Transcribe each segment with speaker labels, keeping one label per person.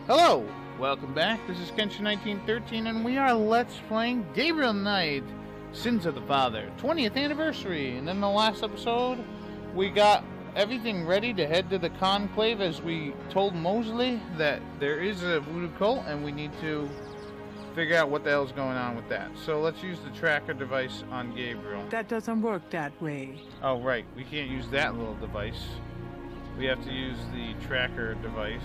Speaker 1: Hello! Welcome back. This is Kenshin1913, and we are Let's Playing Gabriel Knight, Sins of the Father, 20th anniversary. And in the last episode, we got everything ready to head to the Conclave as we told Mosley that there is a Voodoo Cult, and we need to figure out what the hell's going on with that. So let's use the tracker device on Gabriel.
Speaker 2: That doesn't work that way.
Speaker 1: Oh, right. We can't use that little device. We have to use the tracker device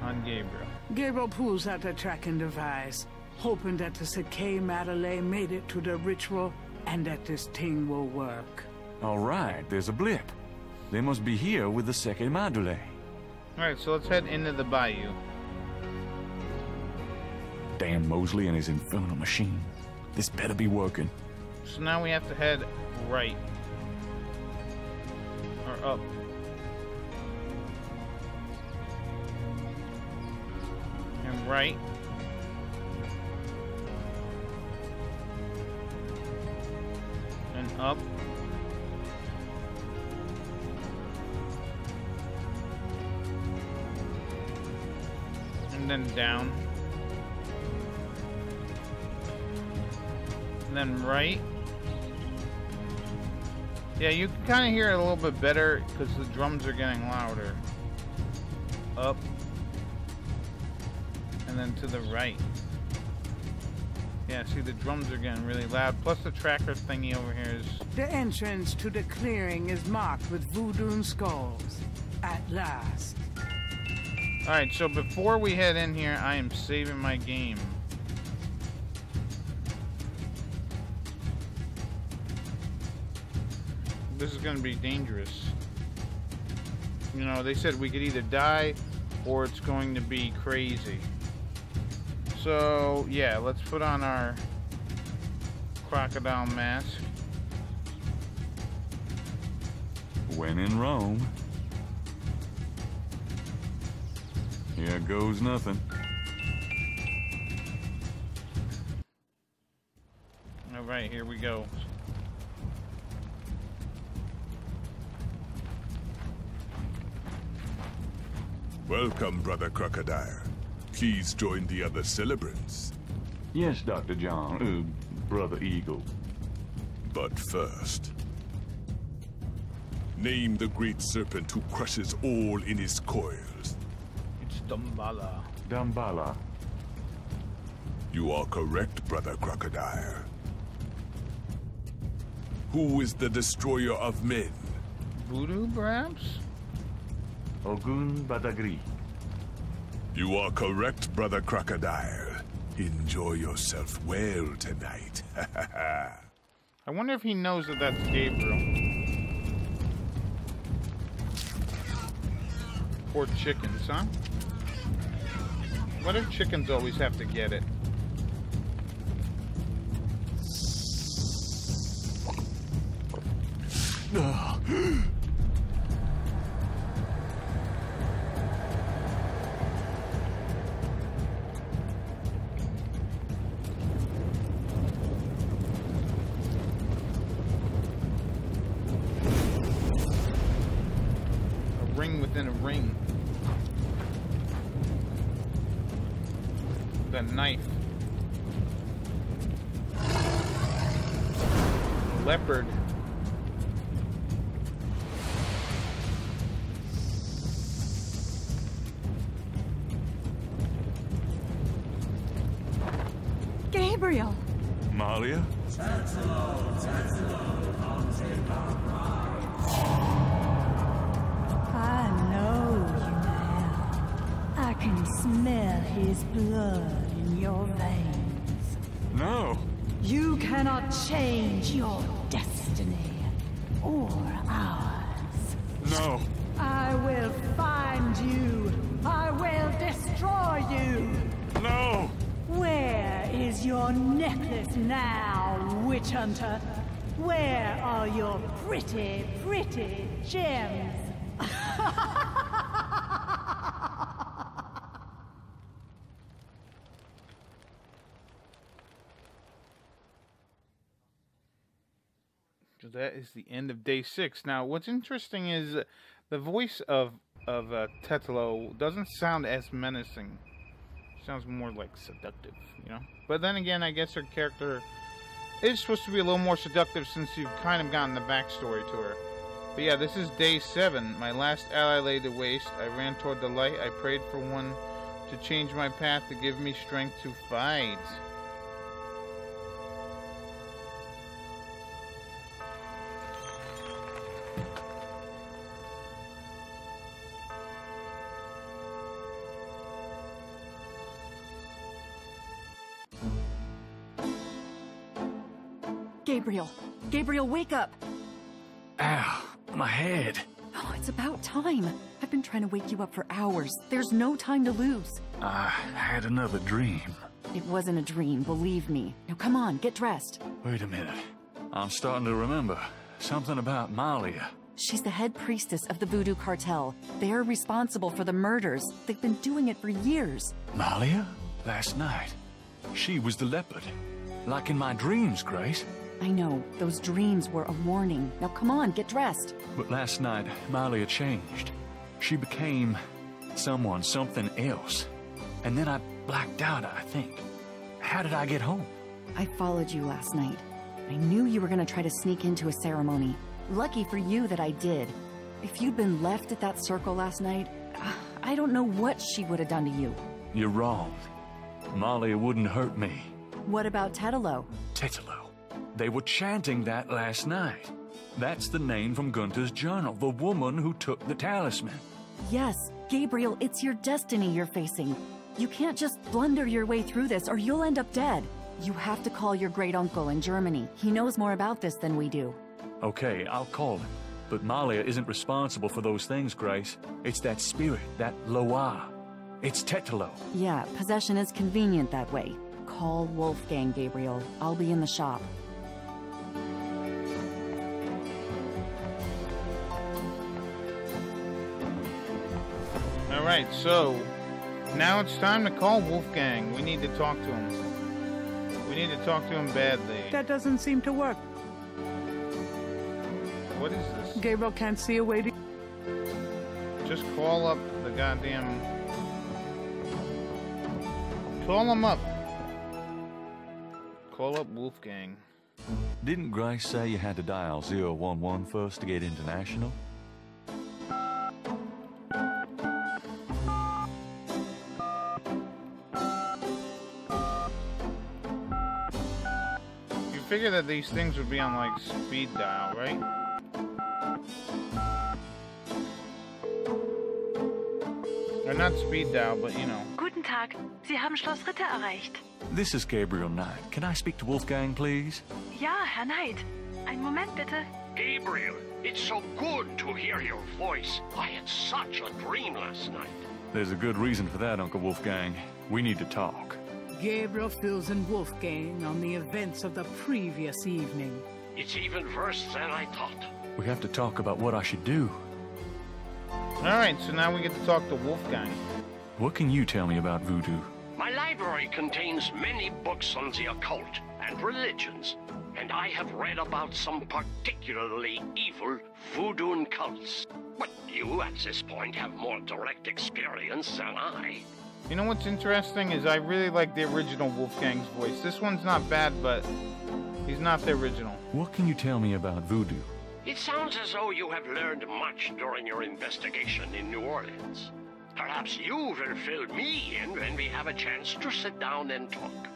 Speaker 1: on Gabriel.
Speaker 2: Gabriel pulls out the tracking device, hoping that the Sakei Madeleine made it to the ritual and that this thing will work.
Speaker 3: All right, there's a blip. They must be here with the Sakei Madeleine.
Speaker 1: Alright, so let's head into the Bayou.
Speaker 3: Damn Mosley and his infernal machine. This better be working.
Speaker 1: So now we have to head right. Or up. And right. And up. And then down. And then right. Yeah, you can kind of hear it a little bit better because the drums are getting louder. Up. And then to the right. Yeah, see, the drums are getting really loud. Plus the tracker thingy over here is...
Speaker 2: The entrance to the clearing is marked with voodoo skulls. At last.
Speaker 1: Alright, so before we head in here, I am saving my game. This is going to be dangerous. You know, they said we could either die or it's going to be crazy. So, yeah, let's put on our crocodile mask.
Speaker 3: When in Rome. Here goes nothing.
Speaker 1: Alright, here we go.
Speaker 4: Welcome, Brother Crocodile. Please join the other celebrants.
Speaker 3: Yes, Dr. John. Brother Eagle.
Speaker 4: But first, name the great serpent who crushes all in his coils.
Speaker 1: It's Damballa.
Speaker 3: Damballa.
Speaker 4: You are correct, Brother Crocodile. Who is the destroyer of men?
Speaker 1: Voodoo, perhaps?
Speaker 3: Ogun Badagri.
Speaker 4: You are correct, Brother Crocodile. Enjoy yourself well tonight.
Speaker 1: I wonder if he knows that that's Gabriel. Poor chickens, huh? What if chickens always have to get it? Within a ring. The knife. Leopard.
Speaker 5: Gabriel!
Speaker 3: Malia?
Speaker 5: I know you now. I can smell his blood in your veins.
Speaker 3: No.
Speaker 5: You cannot change your destiny or ours.
Speaker 3: No.
Speaker 5: I will find you. I will destroy you.
Speaker 3: No.
Speaker 5: Where is your necklace now, witch hunter? Where are your pretty, pretty gems?
Speaker 1: So that is the end of day 6. Now, what's interesting is the voice of of Tetelo doesn't sound as menacing. Sounds more like seductive, you know? But then again, I guess her character is supposed to be a little more seductive since you've kind of gotten the backstory to her. But yeah, this is day 7. My last ally lay to waste. I ran toward the light. I prayed for one to change my path, to give me strength to fight.
Speaker 6: Gabriel! Gabriel, wake up!
Speaker 3: Ow, my head.
Speaker 6: Oh, it's about time. I've been trying to wake you up for hours. There's no time to lose.
Speaker 3: I had another dream.
Speaker 6: It wasn't a dream, believe me. Now come on, get dressed.
Speaker 3: Wait a minute. I'm starting to remember. Something about Malia.
Speaker 6: She's the head priestess of the Voodoo Cartel. They're responsible for the murders. They've been doing it for years.
Speaker 3: Malia? Last night. She was the leopard. Like in my dreams, Grace.
Speaker 6: I know, those dreams were a warning. Now come on, get dressed.
Speaker 3: But last night, Malia changed. She became something else. And then I blacked out, I think. How did I get home?
Speaker 6: I followed you last night. I knew you were gonna try to sneak into a ceremony. Lucky for you that I did. If you'd been left at that circle last night, I don't know what she would have done to you.
Speaker 3: You're wrong. Malia wouldn't hurt me.
Speaker 6: What about Tetelo?
Speaker 3: Tetelo. They were chanting that last night. That's the name from Gunther's journal, the woman who took the talisman.
Speaker 6: Yes, Gabriel, it's your destiny you're facing. You can't just blunder your way through this or you'll end up dead. You have to call your great-uncle in Germany. He knows more about this than we do.
Speaker 3: Okay, I'll call him. But Malia isn't responsible for those things, Grace. It's that spirit, that Loa. It's Tetelo.
Speaker 6: Yeah, possession is convenient that way. Call Wolfgang, Gabriel. I'll be in the shop.
Speaker 1: Alright, so now it's time to call Wolfgang. We need to talk to him. We need to talk to him badly.
Speaker 2: That doesn't seem to work.
Speaker 1: What is this?
Speaker 2: Gabriel can't see a way to...
Speaker 1: Just call up the goddamn... Call him up. Call up Wolfgang.
Speaker 3: Didn't Grace say you had to dial 011 first to get international?
Speaker 1: You figure that these things would be on, like, speed dial, right? Or not speed dial, but, you know.
Speaker 7: Guten Tag, Sie haben Schloss Ritter erreicht.
Speaker 3: This is Gabriel Knight. Can I speak to Wolfgang, please?
Speaker 7: Ja, Herr Knight. Einen Moment bitte.
Speaker 8: Gabriel, it's so good to hear your voice. I had such a dream last night.
Speaker 3: There's a good reason for that, Uncle Wolfgang. We need to talk.
Speaker 2: Gabriel fills in Wolfgang on the events of the previous evening.
Speaker 8: It's even worse than I thought.
Speaker 3: We have to talk about what I should do.
Speaker 1: Alright, so now we get to talk to Wolfgang.
Speaker 3: What can you tell me about voodoo?
Speaker 8: My library contains many books on the occult and religions, and I have read about some particularly evil voodoo cults. But you, at this point, have more direct experience than I.
Speaker 1: You know what's interesting is I really like the original Wolfgang's voice. This one's not bad, but he's not the original.
Speaker 3: What can you tell me about voodoo?
Speaker 8: It sounds as though you have learned much during your investigation in New Orleans. Perhaps you will fill me in when we have a chance to sit down and talk.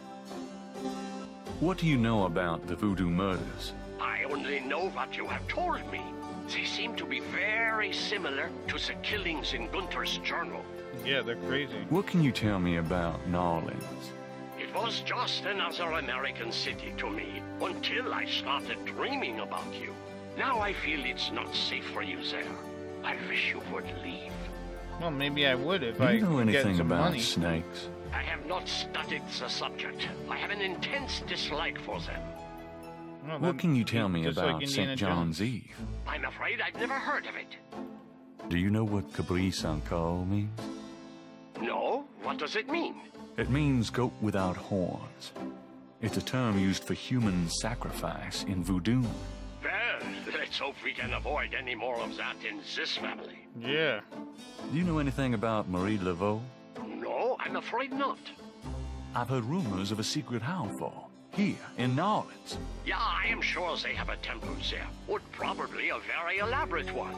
Speaker 3: What do you know about the voodoo murders?
Speaker 8: I only know what you have told me. They seem to be very similar to the killings in Gunther's journal.
Speaker 1: Yeah, they're crazy.
Speaker 3: What can you tell me about New Orleans?
Speaker 8: It was just another American city to me until I started dreaming about you. Now I feel it's not safe for you there. I wish you would leave.
Speaker 1: Well, maybe I would if
Speaker 3: Do
Speaker 1: I
Speaker 3: you know
Speaker 1: could get
Speaker 3: anything
Speaker 1: some
Speaker 3: about
Speaker 1: money.
Speaker 3: snakes?
Speaker 8: I have not studied the subject. I have an intense dislike for them.
Speaker 1: Well,
Speaker 3: What
Speaker 1: that-
Speaker 3: can you tell me
Speaker 1: just
Speaker 3: about
Speaker 1: like Indiana
Speaker 3: St. John's
Speaker 1: Jones.
Speaker 3: Eve?
Speaker 8: I'm afraid I've never heard of it.
Speaker 3: Do you know what Capri Sanko means?
Speaker 8: No? What does it mean?
Speaker 3: It means goat without horns. It's a term used for human sacrifice in voodoo.
Speaker 8: Well, Well, let's hope we can avoid any more of that in this family.
Speaker 1: Yeah.
Speaker 3: Do you know anything about Marie Laveau?
Speaker 8: No, I'm afraid not.
Speaker 3: I've heard rumors of a secret downfall here in New Orleans.
Speaker 8: Yeah, I am sure they have a temple there. Would probably a very elaborate one.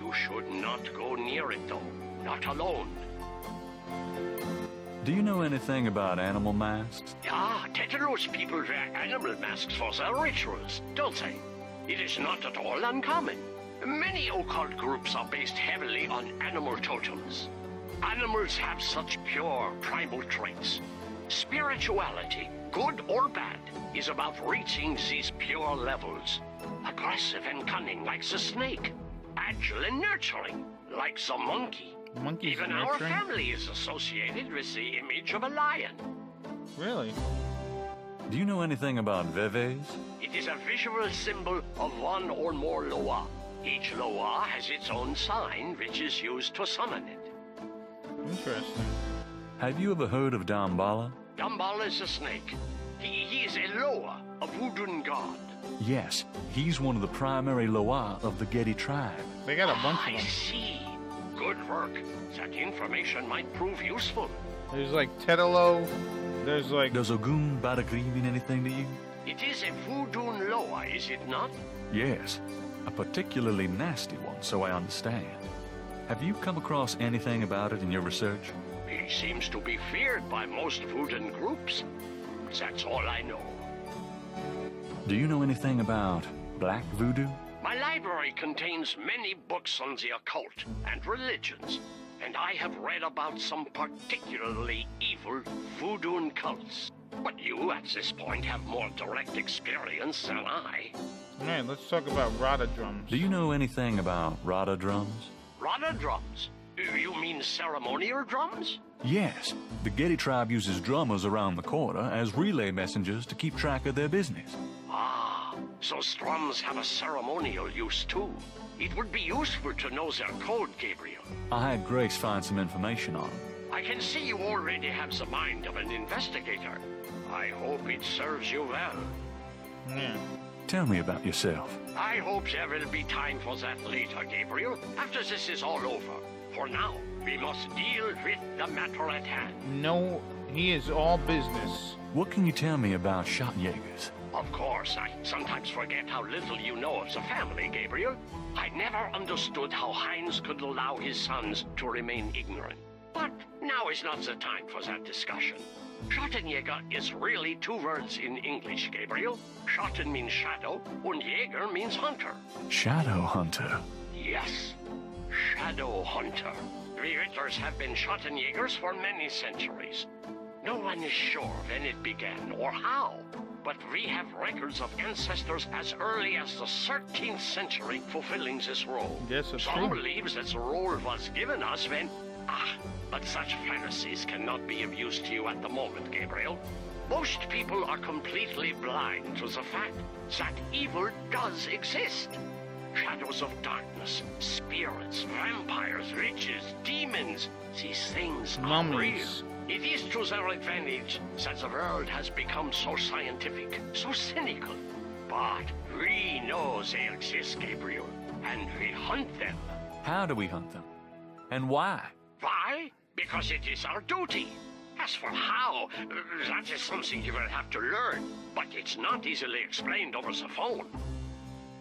Speaker 8: You should not go near it, though. Not alone.
Speaker 3: Do you know anything about animal masks?
Speaker 8: Yeah, Tetelos people wear animal masks for their rituals, don't they? It is not at all uncommon. Many occult groups are based heavily on animal totems. Animals have such pure, primal traits. Spirituality, good or bad, is about reaching these pure levels. Aggressive and cunning like the snake. Agile and nurturing like the monkey.
Speaker 1: Monkeys
Speaker 8: Even
Speaker 1: are
Speaker 8: our
Speaker 1: nurturing?
Speaker 8: family is associated with the image of a lion.
Speaker 1: Really?
Speaker 3: Do you know anything about Veves?
Speaker 8: It is a visual symbol of one or more Loa. Each Loa has its own sign, which is used to summon it.
Speaker 1: Interesting.
Speaker 3: Have you ever heard of Damballa?
Speaker 8: Damballa is a snake. He is a Loa, a voodoo god.
Speaker 3: Yes, he's one of the primary Loa of the Getty tribe.
Speaker 1: They got a bunch
Speaker 8: I
Speaker 1: of them.
Speaker 8: see. Good work. That information might prove useful.
Speaker 1: There's like Tetelo. There's like...
Speaker 3: Does Ogun Badagri mean anything to you?
Speaker 8: It is a voodoo Loa, is it not?
Speaker 3: Yes, a particularly nasty one, so I understand. Have you come across anything about it in your research?
Speaker 8: He seems to be feared by most voodoo groups. That's all I know.
Speaker 3: Do you know anything about black voodoo?
Speaker 8: My library contains many books on the occult and religions, and I have read about some particularly evil voodoo cults. But you, at this point, have more direct experience than I.
Speaker 1: Alright, let's talk about Rada drums.
Speaker 3: Do you know anything about Rada drums?
Speaker 8: Rada drums? You mean ceremonial drums?
Speaker 3: Yes, the Getty tribe uses drummers around the quarter as relay messengers to keep track of their business.
Speaker 8: Ah, so drums have a ceremonial use too. It would be useful to know their code, Gabriel.
Speaker 3: I had Grace find some information on them.
Speaker 8: I can see you already have the mind of an investigator. I hope it serves you well.
Speaker 1: Yeah.
Speaker 3: Tell me about yourself.
Speaker 8: I hope there will be time for that later, Gabriel, after this is all over. For now, we must deal with the matter at hand.
Speaker 1: No, he is all business.
Speaker 3: What can you tell me about Schottenjägers?
Speaker 8: Of course, I sometimes forget how little you know of the family, Gabriel. I never understood how Heinz could allow his sons to remain ignorant. But now is not the time for that discussion. Schottenjäger is really two words in English, Gabriel. Schotten means shadow, and Jäger means hunter.
Speaker 3: Shadow Hunter.
Speaker 8: Yes, shadow hunter. We Ritters have been Schottenjägers for many centuries. No one is sure when it began or how, but we have records of ancestors as early as the 13th century fulfilling this role.
Speaker 1: Yes, that's
Speaker 8: Some
Speaker 1: true.
Speaker 8: believes that the role was given us when... but such fantasies cannot be of use to you at the moment, Gabriel. Most people are completely blind to the fact that evil does exist. Shadows of darkness, spirits, vampires, witches, demons, these things are real.
Speaker 1: Mummies.
Speaker 8: It is to their advantage that the world has become so scientific, so cynical. But we know they exist, Gabriel, and we hunt them.
Speaker 3: How do we hunt them? And why?
Speaker 8: Why? Because it is our duty. As for how, that is something you will have to learn, but it's not easily explained over the phone.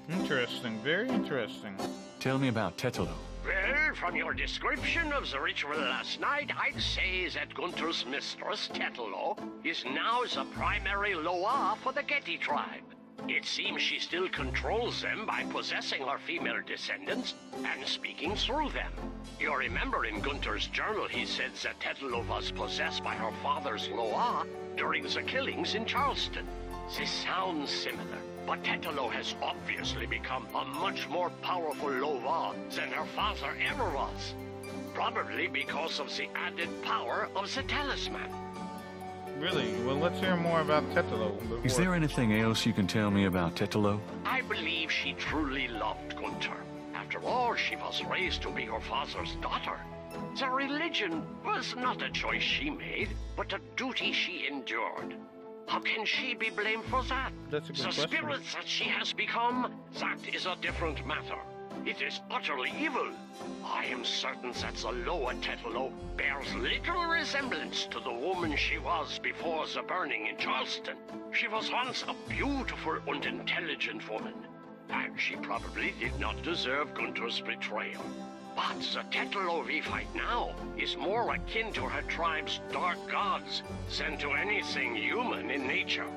Speaker 1: Interesting, very interesting.
Speaker 3: Tell me about Tetelo.
Speaker 8: Well, from your description of the ritual last night, I'd say that Gunther's mistress, Tetelo, is now the primary Loa for the Getty tribe. It seems she still controls them by possessing her female descendants and speaking through them. You remember in Gunther's journal he said that Tetelo was possessed by her father's Loa during the killings in Charleston. This sounds similar, but Tetelo has obviously become a much more powerful Loa than her father ever was. Probably because of the added power of the talisman.
Speaker 1: Really? Well, let's hear more about Tetelo.
Speaker 3: Is there anything else you can tell me about Tetelo?
Speaker 8: I believe she truly loved Gunther. After all, she was raised to be her father's daughter. The religion was not a choice she made, but a duty she endured. How can she be blamed for that?
Speaker 1: That's a good
Speaker 8: The
Speaker 1: question.
Speaker 8: spirit that she has become, that is a different matter. It is utterly evil. I am certain that the lower Tetelo bears little resemblance to the woman she was before the burning in Charleston. She was once a beautiful and intelligent woman, and she probably did not deserve Gunther's betrayal. But the Tetelo we fight now is more akin to her tribe's dark gods than to anything human in nature.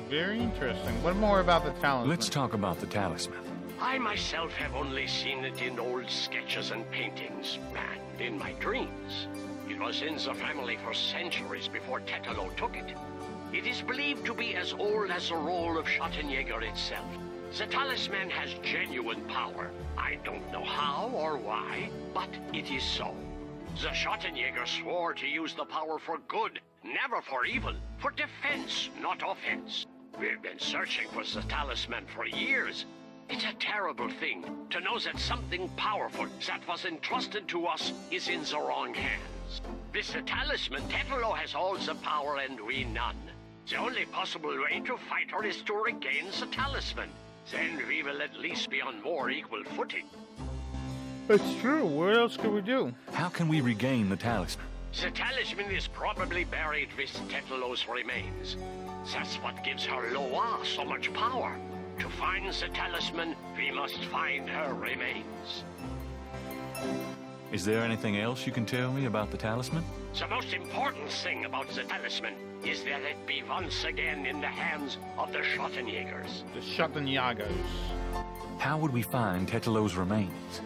Speaker 1: Very interesting. What more about the talisman?
Speaker 3: Let's talk about the talisman.
Speaker 8: I myself have only seen it in old sketches and paintings, and in my dreams. It was in the family for centuries before Tetelo took it. It is believed to be as old as the role of Schottenjäger itself. The talisman has genuine power. I don't know how or why, but it is so. The Schottenjäger swore to use the power for good, never for evil, for defense, not offense. We've been searching for the talisman for years. It's a terrible thing to know that something powerful that was entrusted to us is in the wrong hands. With the talisman, Tetelo has all the power and we none. The only possible way to fight her is to regain the talisman. Then we will at least be on more equal footing.
Speaker 1: It's true. What else can we do?
Speaker 3: How can we regain the talisman?
Speaker 8: The talisman is probably buried with Tetelo's remains. That's what gives her Loa so much power. To find the talisman, we must find her remains.
Speaker 3: Is there anything else you can tell me about the talisman?
Speaker 8: The most important thing about the talisman is that it be once again in the hands of the Schottenjägers.
Speaker 1: The Schottenjägers.
Speaker 3: How would we find Tetelo's remains?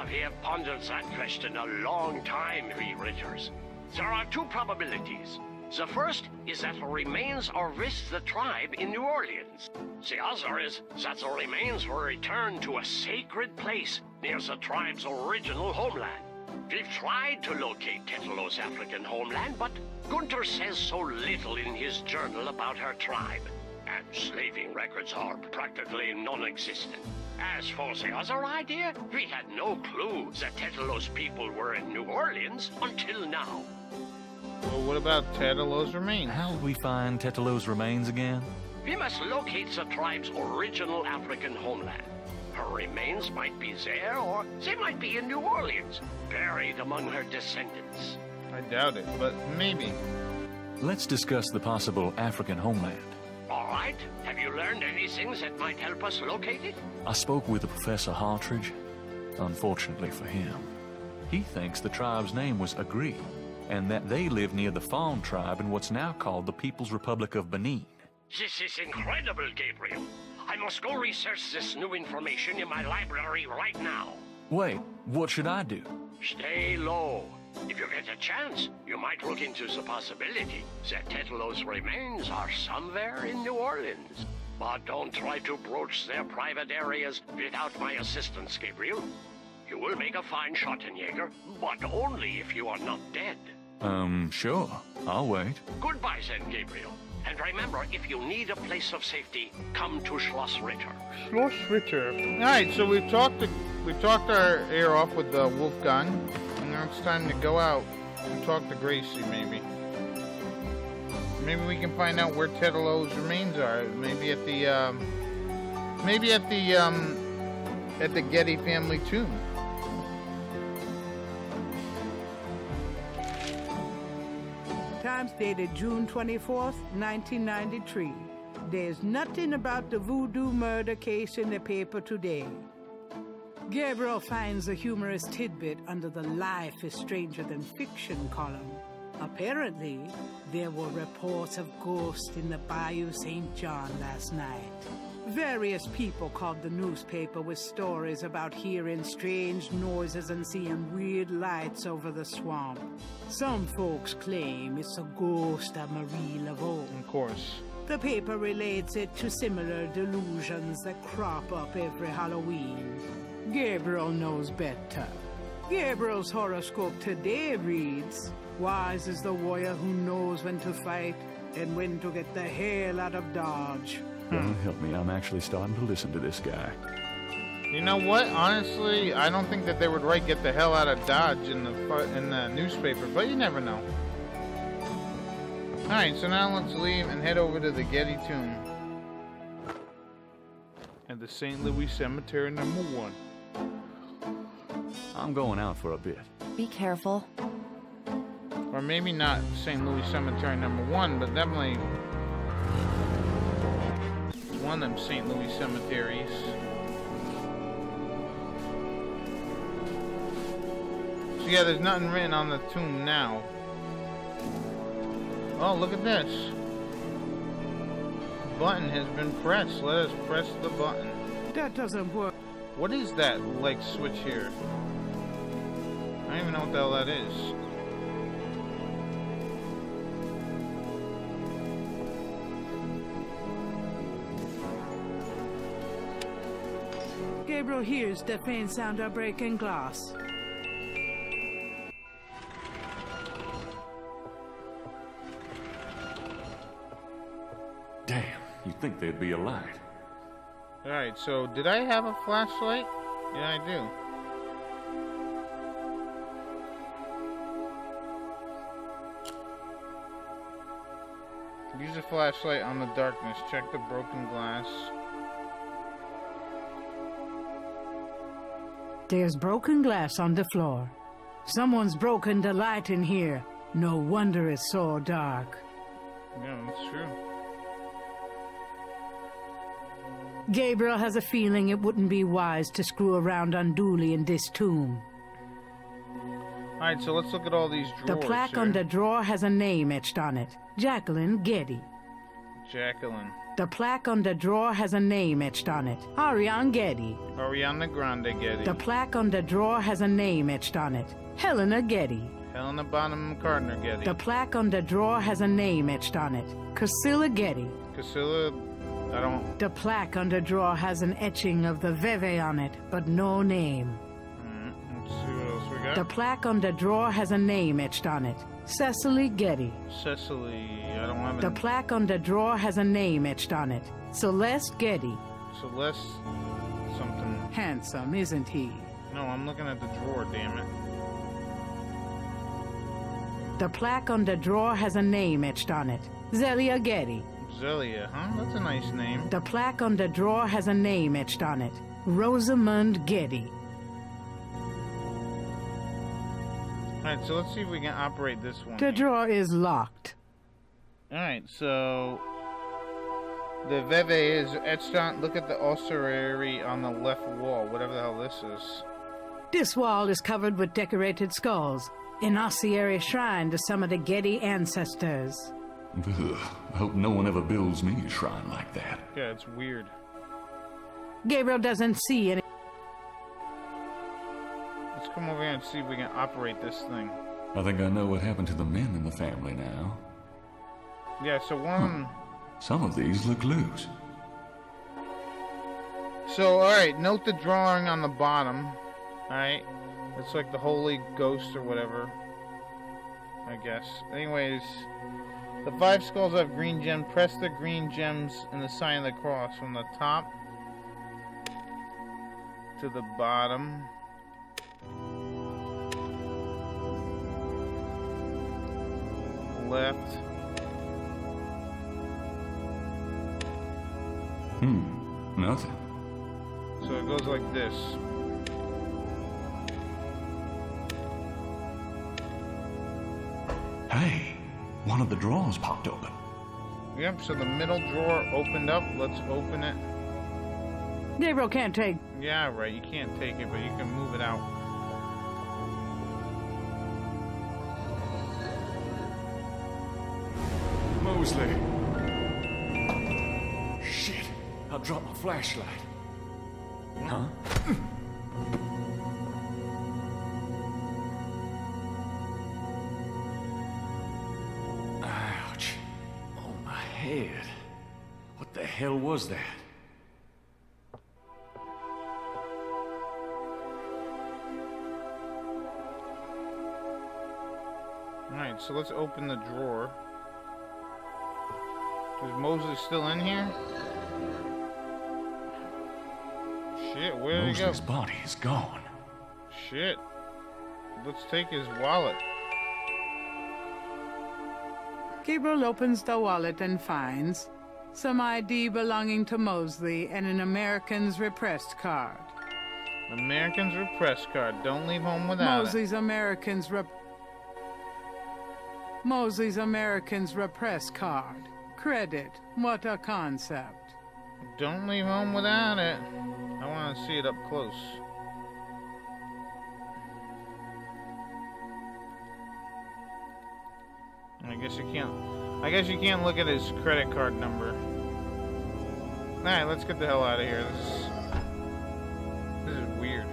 Speaker 8: We have pondered that question a long time, we Ritters. There are two probabilities. The first is that the remains are with the tribe in New Orleans. The other is that the remains were returned to a sacred place near the tribe's original homeland. We've tried to locate Tetelo's African homeland, but Gunther says so little in his journal about her tribe, and slaving records are practically non-existent. As for the other idea, we had no clue that Tetelo's people were in New Orleans until now.
Speaker 1: Well, what about Tetelo's remains?
Speaker 3: How would we find Tetelo's remains again?
Speaker 8: We must locate the tribe's original African homeland. Her remains might be there, or they might be in New Orleans, buried among her descendants.
Speaker 1: I doubt it, but maybe.
Speaker 3: Let's discuss the possible African homeland.
Speaker 8: All right. Have you learned anything that might help us locate it?
Speaker 3: I spoke with Professor Hartridge. Unfortunately for him, he thinks the tribe's name was Agri, and that they live near the Fawn tribe in what's now called the People's Republic of Benin.
Speaker 8: This is incredible, Gabriel. I must go research this new information in my library right now.
Speaker 3: Wait, what should I do?
Speaker 8: Stay low. If you get a chance, you might look into the possibility that Tetelo's remains are somewhere in New Orleans. But don't try to broach their private areas without my assistance, Gabriel. You will make a fine Schottenjäger, but only if you are not dead.
Speaker 3: Sure. I'll wait.
Speaker 8: Goodbye then, Gabriel. And remember, if you need a place of safety, come to Schloss Ritter.
Speaker 1: Schloss Ritter. Alright, so we've talked our ear off with Wolfgang, and now it's time to go out and talk to Gracie, maybe. Maybe we can find out where Tetelo's remains are. Maybe at the Getty family tomb.
Speaker 2: Times dated June 24th, 1993. There's nothing about the voodoo murder case in the paper today. Gabriel finds a humorous tidbit under the Life is Stranger Than Fiction column. Apparently, there were reports of ghosts in the Bayou St. John last night. Various people called the newspaper with stories about hearing strange noises and seeing weird lights over the swamp. Some folks claim it's a ghost of Marie Laveau.
Speaker 1: Of course.
Speaker 2: The paper relates it to similar delusions that crop up every Halloween. Gabriel knows better. Gabriel's horoscope today reads, "Wise is the warrior who knows when to fight and when to get the hell out of Dodge."
Speaker 3: Well, help me. I'm actually starting to listen to this guy.
Speaker 1: You know what? Honestly, I don't think that they would write "get the hell out of Dodge" in the newspaper, but you never know. Alright, so now let's leave and head over to the Getty tomb. At the St. Louis Cemetery number 1.
Speaker 3: I'm going out for a bit.
Speaker 6: Be careful.
Speaker 1: Or maybe not St. Louis Cemetery number 1, but definitely one of them St. Louis cemeteries. So yeah, there's nothing written on the tomb now. Oh, look at this. Button has been pressed. Let us press the button.
Speaker 2: That doesn't work.
Speaker 1: What is that, like, switch here? I don't even know what the hell that is.
Speaker 2: Gabriel hears the faint sound of breaking glass.
Speaker 3: Damn, you'd think there'd be a light.
Speaker 1: Alright, so did I have a flashlight? Yeah, I do. Use a flashlight on the darkness. Check the broken glass.
Speaker 2: There's broken glass on the floor. Someone's broken the light in here. No wonder it's so dark.
Speaker 1: Yeah, that's true.
Speaker 2: Gabriel has a feeling it wouldn't be wise to screw around unduly in this tomb.
Speaker 1: Alright, so let's look at all these drawers.
Speaker 2: The plaque
Speaker 1: here.
Speaker 2: on the drawer has a name etched on it. Jacqueline Getty.
Speaker 1: Jacqueline.
Speaker 2: The plaque on the drawer has a name etched on it. Ariane Getty.
Speaker 1: Ariana Grande Getty.
Speaker 2: The plaque on the drawer has a name etched on it. Helena Getty.
Speaker 1: Helena Bonham Carter Getty.
Speaker 2: The plaque on the drawer has a name etched on it. Casilla Getty.
Speaker 1: Casilla, I don't...
Speaker 2: The plaque on the drawer has an etching of the Veve on it, but no name.
Speaker 1: Let's see what else we got.
Speaker 2: The plaque on the drawer has a name etched on it. Cecily Getty.
Speaker 1: Cecily, I don't have
Speaker 2: The plaque on the drawer has a name etched on it. Celeste Getty.
Speaker 1: Celeste something.
Speaker 2: Handsome, isn't he?
Speaker 1: No, I'm looking at the drawer, damn it.
Speaker 2: The plaque on the drawer has a name etched on it. Zelia Getty.
Speaker 1: Zelia, huh? That's a nice name.
Speaker 2: The plaque on the drawer has a name etched on it. Rosamund Getty.
Speaker 1: Alright, so let's see if we can operate this one.
Speaker 2: The drawer is locked.
Speaker 1: Alright, so... the Veve is etched on... Look at the ossuary on the left wall, whatever the hell this is.
Speaker 2: This wall is covered with decorated skulls. An ossuary shrine to some of the Getty ancestors.
Speaker 3: Ugh, I hope no one ever builds me a shrine like that.
Speaker 1: Yeah, it's weird.
Speaker 2: Gabriel doesn't see any.
Speaker 1: Let's come over here and see if we can operate this thing.
Speaker 3: I think I know what happened to the men in the family now.
Speaker 1: Yeah, so one...
Speaker 3: Some of these look loose.
Speaker 1: So, alright, note the drawing on the bottom. Alright? It's like the Holy Ghost or whatever. I guess. Anyways, the 5 skulls have green gems. Press the green gems in the sign of the cross from the top to the bottom. Left.
Speaker 3: Nothing.
Speaker 1: So it goes like this.
Speaker 3: Hey, one of the drawers popped open.
Speaker 1: Yep, so the middle drawer opened up. Let's open it.
Speaker 2: Gabriel can't take.
Speaker 1: Yeah, right. You can't take it, but you can move it out.
Speaker 3: Mosley. Shit, I dropped my flashlight. Huh? Ouch. Oh, my head. What the hell was that?
Speaker 1: Alright, so let's open the drawer. Is Mosley still in here? Shit, where did he go?
Speaker 3: Mosley's body is gone.
Speaker 1: Shit. Let's take his wallet.
Speaker 2: Gabriel opens the wallet and finds some ID belonging to Mosley and an Americans Repressed card.
Speaker 1: Americans Repressed card. Don't leave home without
Speaker 2: Mosley's
Speaker 1: it.
Speaker 2: Mosley's Americans Repressed card. Credit. What a concept.
Speaker 1: Don't leave home without it. I want to see it up close. I guess you can't look at his credit card number. Alright, let's get the hell out of here. This is weird.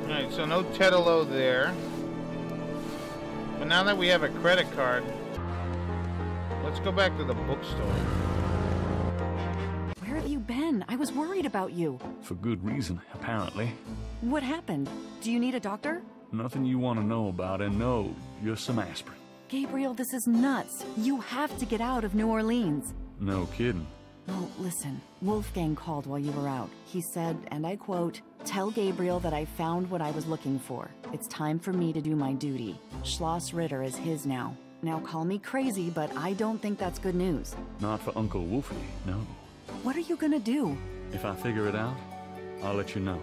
Speaker 1: Alright, so no Tedalo there. But now that we have a credit card, let's go back to the bookstore.
Speaker 6: Where have you been? I was worried about you.
Speaker 3: For good reason, apparently.
Speaker 6: What happened? Do you need a doctor?
Speaker 3: Nothing you want to know about, and no, just some aspirin.
Speaker 6: Gabriel, this is nuts. You have to get out of New Orleans.
Speaker 3: No kidding.
Speaker 6: Well, listen, Wolfgang called while you were out. He said, and I quote, "Tell Gabriel that I found what I was looking for. It's time for me to do my duty. Schloss Ritter is his now. Now call me crazy, but I don't think that's good news."
Speaker 3: Not for Uncle Wolfie, no.
Speaker 6: What are you gonna do?
Speaker 3: If I figure it out, I'll let you know.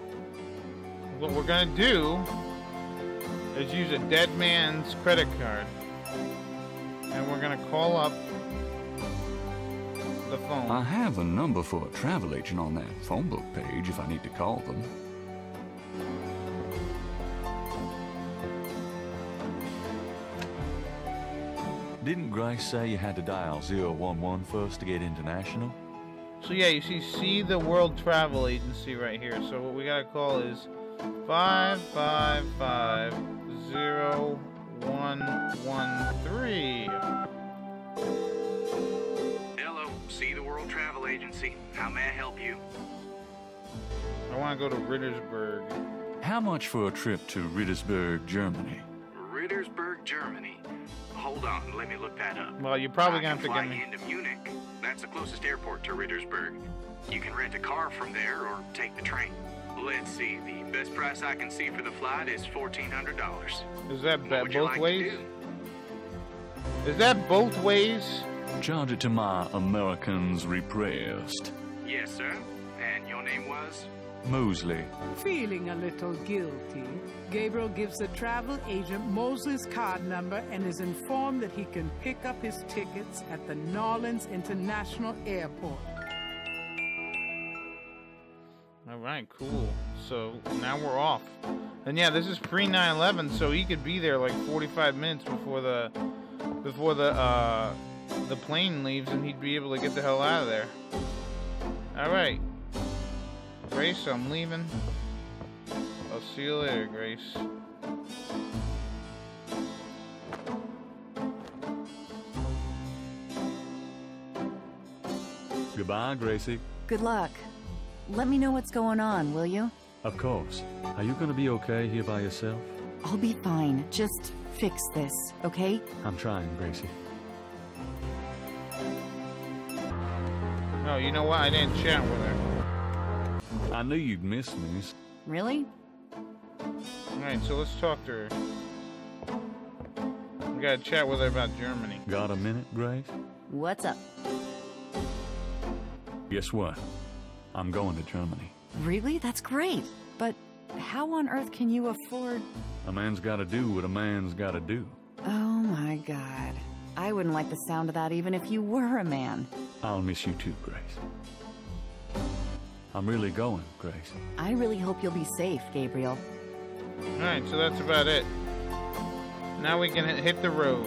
Speaker 1: What we're gonna do is use a dead man's credit card. And we're gonna call up the phone.
Speaker 3: I have a number for a travel agent on that phone book page if I need to call them. Didn't Grace say you had to dial 011 first to get international?
Speaker 1: So yeah, you see the World Travel Agency right here. So what we gotta call is 555-0113.
Speaker 9: Hello, see the World Travel Agency. How may I help you?
Speaker 1: I want to go to Rittersburg.
Speaker 3: How much for a trip to Rittersburg, Germany?
Speaker 9: Rittersburg, Germany. Hold on, let me look that up.
Speaker 1: Well, you're probably gonna have to
Speaker 9: fly
Speaker 1: get me.
Speaker 9: you into Munich. That's the closest airport to Rittersburg. You can rent a car from there or take the train. Let's see, the best price I can see for the flight is $1,400.
Speaker 1: Is that
Speaker 9: What would you
Speaker 1: both
Speaker 9: like
Speaker 1: ways?
Speaker 9: to do?
Speaker 1: Is that both ways?
Speaker 3: Charge it to my Americans Repressed.
Speaker 9: Yes, sir. And your name was?
Speaker 3: Mosley.
Speaker 2: Feeling a little guilty, Gabriel gives the travel agent Mosley's card number and is informed that he can pick up his tickets at the Norlands International Airport.
Speaker 1: Alright, cool. So now we're off. And yeah, this is pre 9/11, so he could be there like 45 minutes before the plane leaves, and he'd be able to get the hell out of there. Alright. Grace, I'm leaving. I'll see you later, Grace.
Speaker 3: Goodbye, Gracie.
Speaker 6: Good luck. Let me know what's going on, will you?
Speaker 3: Of course. Are you gonna be okay here by yourself?
Speaker 6: I'll be fine. Just fix this, okay?
Speaker 3: I'm trying, Gracie.
Speaker 1: Oh, you know what? I didn't chat with her.
Speaker 3: I knew you'd miss me.
Speaker 6: Really?
Speaker 1: Alright, so let's talk to her. We gotta chat with her about Germany.
Speaker 3: Got a minute, Grace?
Speaker 6: What's up?
Speaker 3: Guess what? I'm going to Germany.
Speaker 6: Really? That's great. But how on earth can you afford...
Speaker 3: A man's gotta do what a man's gotta do.
Speaker 6: Oh my god. I wouldn't like the sound of that even if you were a man.
Speaker 3: I'll miss you too, Grace. I'm really going, Grace.
Speaker 6: I really hope you'll be safe, Gabriel.
Speaker 1: Alright, so that's about it. Now we can hit the road.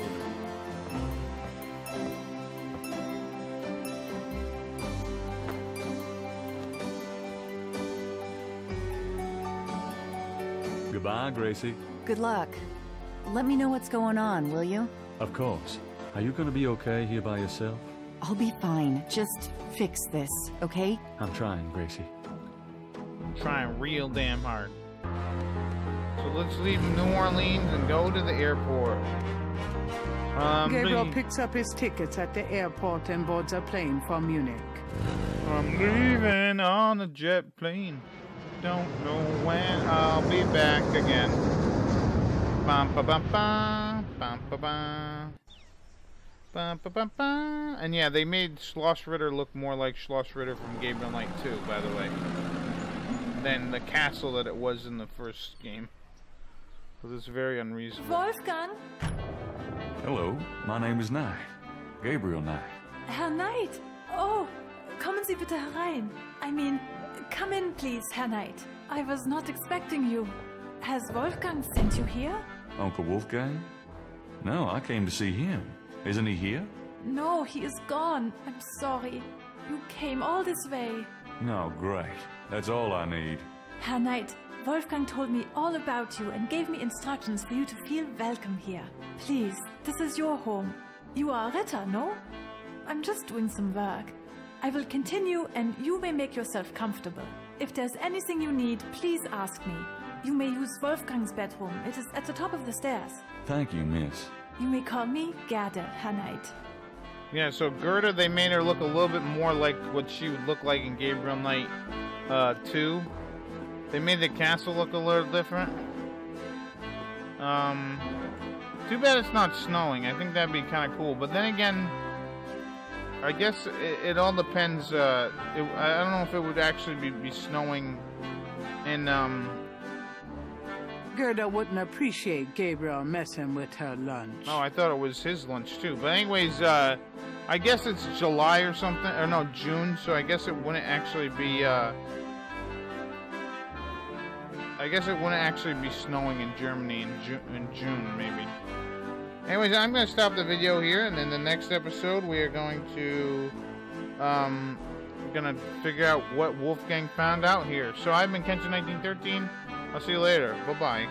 Speaker 3: Goodbye, Gracie.
Speaker 6: Good luck. Let me know what's going on, will you?
Speaker 3: Of course. Are you gonna be okay here by yourself?
Speaker 6: I'll be fine. Just fix this, okay?
Speaker 3: I'm trying, Gracie.
Speaker 1: trying real damn hard. So let's leave New Orleans and go to the airport.
Speaker 2: Gabriel picks up his tickets at the airport and boards a plane for Munich.
Speaker 1: I'm leaving on a jet plane. Don't know when I'll be back again. Bum ba bum bum bum ba bum. Bum ba bum bum. And yeah, they made Schloss Ritter look more like Schloss Ritter from Gabriel Knight 2, by the way, than the castle that it was in the first game. Because it's very unreasonable.
Speaker 10: Wolfgang?
Speaker 3: Hello, my name is Knight. Gabriel Knight.
Speaker 10: Herr Knight! Oh, kommen Sie bitte herein. I mean, come in please, Herr Knight. I was not expecting you. Has Wolfgang sent you here?
Speaker 3: Uncle Wolfgang? No, I came to see him. Isn't he here?
Speaker 10: No, he is gone. I'm sorry. You came all this way.
Speaker 3: No, great. That's all I need.
Speaker 10: Herr Knight, Wolfgang told me all about you and gave me instructions for you to feel welcome here. Please, this is your home. You are a Ritter, no? I'm just doing some work. I will continue and you may make yourself comfortable. If there's anything you need, please ask me. You may use Wolfgang's bedroom. It is at the top of the stairs.
Speaker 3: Thank you, miss.
Speaker 10: You may call me Gerda, Herr Knight.
Speaker 1: Yeah, so Gerda, they made her look a little bit more like what she would look like in Gabriel Knight 2. They made the castle look a little different. Too bad it's not snowing. I think that'd be kind of cool. But then again, I guess it all depends. I don't know if it would actually be snowing in...
Speaker 2: Gerda wouldn't appreciate Gabriel messing with her lunch.
Speaker 1: Oh, I thought it was his lunch too. But anyways, I guess it's July or something. Or no, June. So I guess it wouldn't actually be... I guess it wouldn't actually be snowing in Germany in June, maybe. Anyways, I'm going to stop the video here, and in the next episode, we are going to figure out what Wolfgang found out here. So I've been Kenshin1913. I'll see you later. Bye-bye.